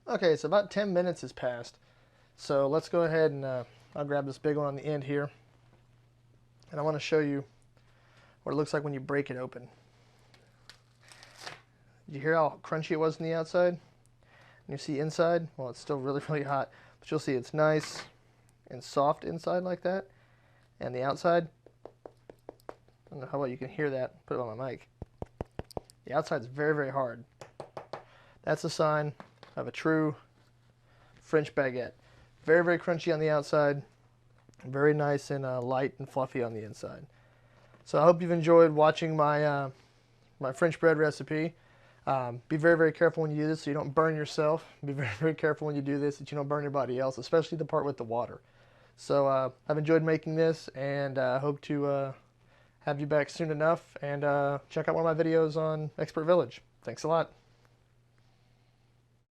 Okay, so about 10 minutes has passed. So let's go ahead and I'll grab this big one on the end here. And I want to show you what it looks like when you break it open. Did you hear how crunchy it was on the outside? And you see inside? Well, it's still really, really hot. But you'll see it's nice and soft inside like that. And the outside, I don't know how well you can hear that. Put it on my mic. The outside's very, very hard. That's a sign of a true French baguette. Very, very crunchy on the outside. Very nice and light and fluffy on the inside. So I hope you've enjoyed watching my my French bread recipe. Be very, very careful when you do this so you don't burn yourself. Be very, very careful when you do this that you don't burn anybody else, especially the part with the water. So I've enjoyed making this, and I hope to have you back soon enough, and check out one of my videos on Expert Village. Thanks a lot.